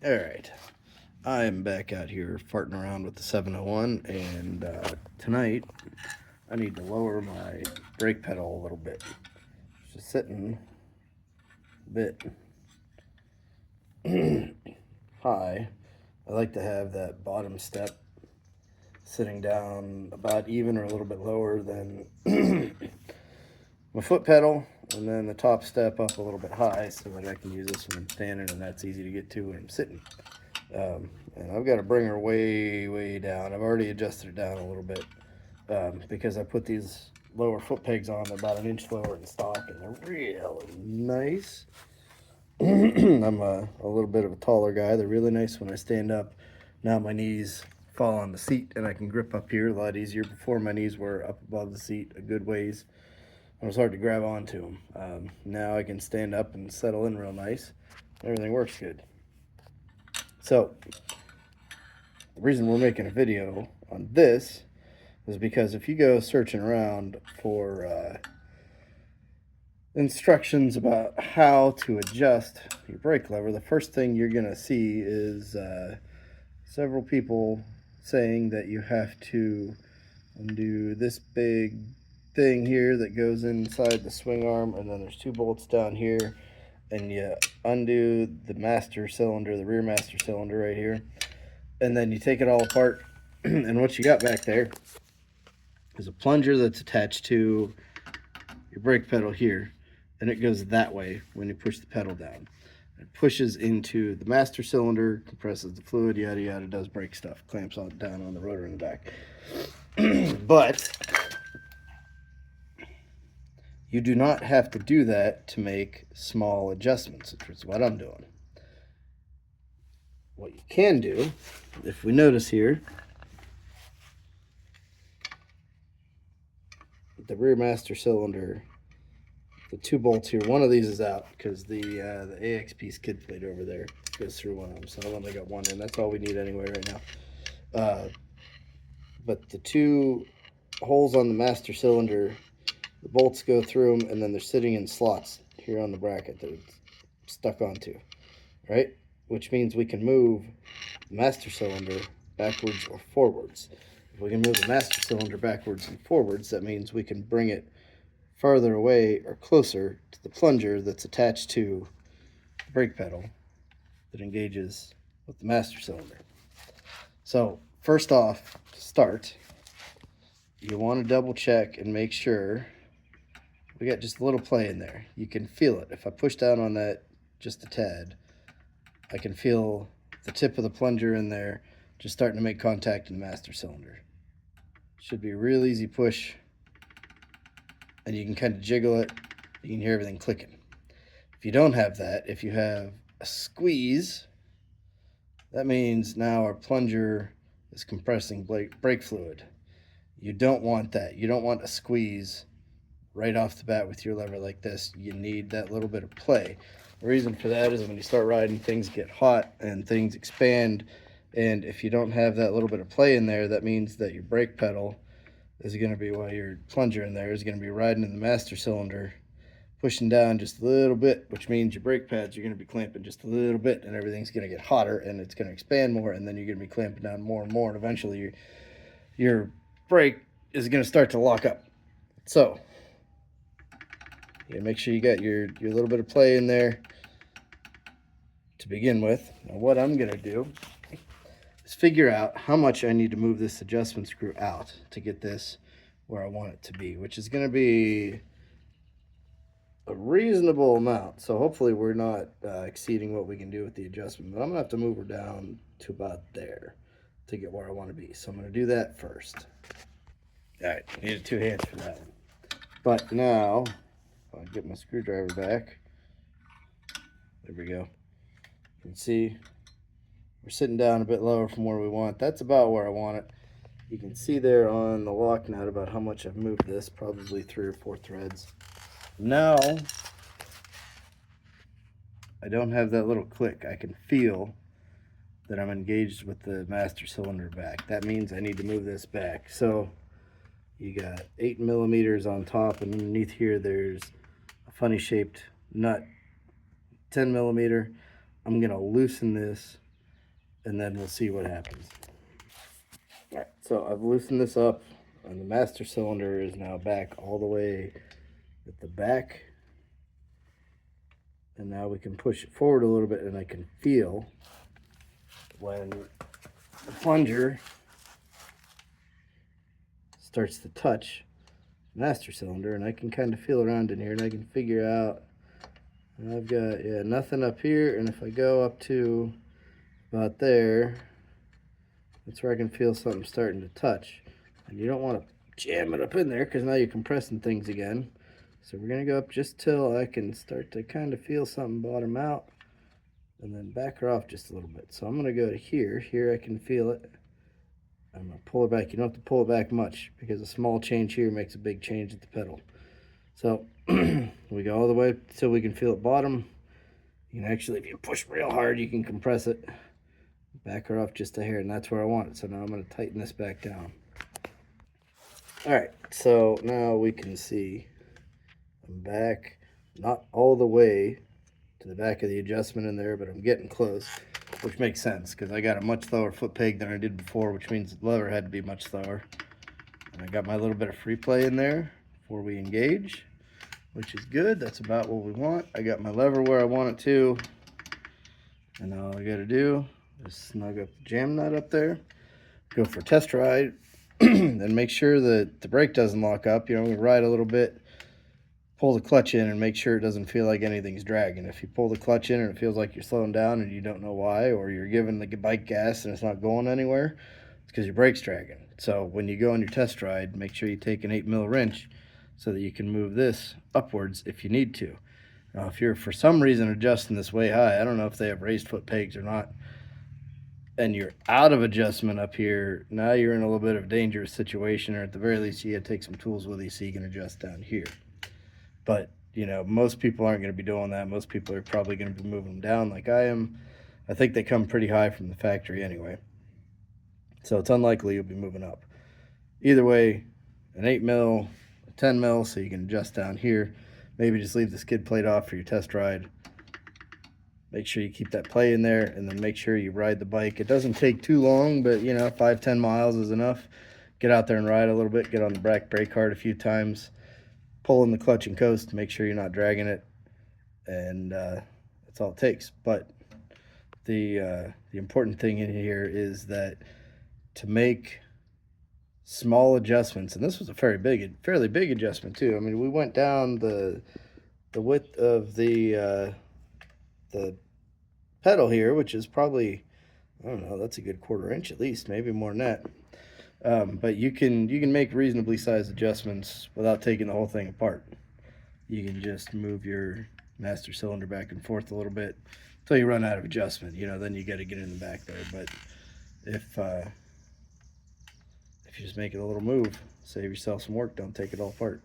All right, I am back out here farting around with the 701, and tonight I need to lower my brake pedal a little bit. It's just sitting a bit high. I like to have that bottom step sitting down about even or a little bit lower than my foot pedal, and then the top step up a little bit high so that I can use this when I'm standing, and that's easy to get to when I'm sitting. And I've got to bring her way down. I've already adjusted it down a little bit because I put these lower foot pegs on. They're about an inch lower in stock, and they're really nice. I'm a little bit of a taller guy. They're really nice when I stand up. Now my knees fall on the seat, and I can grip up here a lot easier. Before, my knees were up above the seat a good ways. It was hard to grab onto them. Now I can stand up and settle in real nice. Everything works good. So the reason we're making a video on this is because if you go searching around for instructions about how to adjust your brake lever, the first thing you're going to see is several people saying that you have to undo this big thing here that goes inside the swing arm, and then there's two bolts down here, and you undo the master cylinder, the rear master cylinder right here, and then you take it all apart. And what you got back there is a plunger that's attached to your brake pedal here, and it goes that way when you push the pedal down. It pushes into the master cylinder, compresses the fluid, yada yada, does brake stuff, clamps on down on the rotor in the back. But you do not have to do that to make small adjustments, which is what I'm doing. What you can do, if we notice here, the rear master cylinder, the two bolts here, one of these is out because the AXP skid plate over there goes through one of them, so I only got one in. That's all we need anyway right now. But the two holes on the master cylinder, the bolts go through them, and then they're sitting in slots here on the bracket that it's stuck onto, right? Which means we can move the master cylinder backwards or forwards. If we can move the master cylinder backwards and forwards, that means we can bring it farther away or closer to the plunger that's attached to the brake pedal that engages with the master cylinder. So first off, to start, you want to double check and make sure we got just a little play in there. You can feel it. If I push down on that just a tad, I can feel the tip of the plunger in there just starting to make contact in the master cylinder. Should be a real easy push, and you can kind of jiggle it. You can hear everything clicking. If you don't have that, if you have a squeeze, that means now our plunger is compressing brake fluid. You don't want that. You don't want a squeeze right off the bat with your lever like this. You need that little bit of play. The reason for that is when you start riding, things get hot and things expand, and if you don't have that little bit of play in there, that means that your brake pedal is going to be, while your plunger in there is going to be riding in the master cylinder, pushing down just a little bit, which means your brake pads are going to be clamping just a little bit, and everything's going to get hotter, and it's going to expand more, and then you're going to be clamping down more and more, and eventually your brake is going to start to lock up. So make sure you got your little bit of play in there to begin with. Now what I'm going to do is figure out how much I need to move this adjustment screw out to get this where I want it to be, which is going to be a reasonable amount. So hopefully we're not exceeding what we can do with the adjustment, but I'm going to have to move her down to about there to get where I want to be. So I'm going to do that first. All right, I needed two hands for that one. But now, if I get my screwdriver back, there we go. You can see we're sitting down a bit lower from where we want. That's about where I want it. You can see there on the lock nut about how much I've moved this, probably 3 or 4 threads. Now, I don't have that little click. I can feel that I'm engaged with the master cylinder back. That means I need to move this back. So you got 8 millimeters on top, and underneath here there's a funny shaped nut, 10 millimeter. I'm gonna loosen this and then we'll see what happens. All right, so I've loosened this up, and the master cylinder is now back all the way at the back. And now we can push it forward a little bit, and I can feel when the plunger starts to touch the master cylinder, and I can kind of feel around in here, and I can figure out, and I've got, yeah, nothing up here, and if I go up to about there, that's where I can feel something starting to touch. And you don't want to jam it up in there, because now you're compressing things again. So we're going to go up just till I can start to kind of feel something bottom out, and then back her off just a little bit. So I'm going to go to here. Here I can feel it. I'm going to pull it back. You don't have to pull it back much, because a small change here makes a big change at the pedal. So we go all the way till we can feel it bottom. You can actually, if you push real hard, you can compress it. Back her off just a hair, and that's where I want it. So now I'm going to tighten this back down. All right, so now we can see I'm back, not all the way to the back of the adjustment in there, but I'm getting close, which makes sense because I got a much lower foot peg than I did before, which means the lever had to be much lower. And I got my little bit of free play in there before we engage, which is good. That's about what we want. I got my lever where I want it to, and all I got to do is snug up the jam nut up there, go for a test ride, and make sure that the brake doesn't lock up. You know, we ride a little bit, pull the clutch in, and make sure it doesn't feel like anything's dragging. If you pull the clutch in and it feels like you're slowing down and you don't know why, or you're giving the bike gas and it's not going anywhere, it's because your brake's dragging. So when you go on your test ride, make sure you take an 8mm wrench so that you can move this upwards if you need to. Now, if you're for some reason adjusting this way high, I don't know if they have raised foot pegs or not, and you're out of adjustment up here, now you're in a little bit of a dangerous situation, or at the very least you gotta take some tools with you so you can adjust down here. But you know, most people aren't going to be doing that. Most people are probably going to be moving them down like I am. I think they come pretty high from the factory anyway, so it's unlikely you'll be moving up. Either way, an 8mm, a 10mm, so you can adjust down here. Maybe just leave the skid plate off for your test ride. Make sure you keep that play in there, and then make sure you ride the bike. It doesn't take too long, but you know, 5-10 miles is enough. Get out there and ride a little bit. Get on the brake hard a few times. Pull in the clutch and coast. Make sure you're not dragging it, and that's all it takes. But the important thing in here is that to make small adjustments, and this was a fairly big adjustment too. I mean, we went down the width of the pedal here, which is probably, I don't know, that's a good 1/4 inch at least, maybe more than that. But you can make reasonably sized adjustments without taking the whole thing apart. You can just move your master cylinder back and forth a little bit until you run out of adjustment. You know, then you got to get in the back there. But if you just make it a little move, save yourself some work. Don't take it all apart.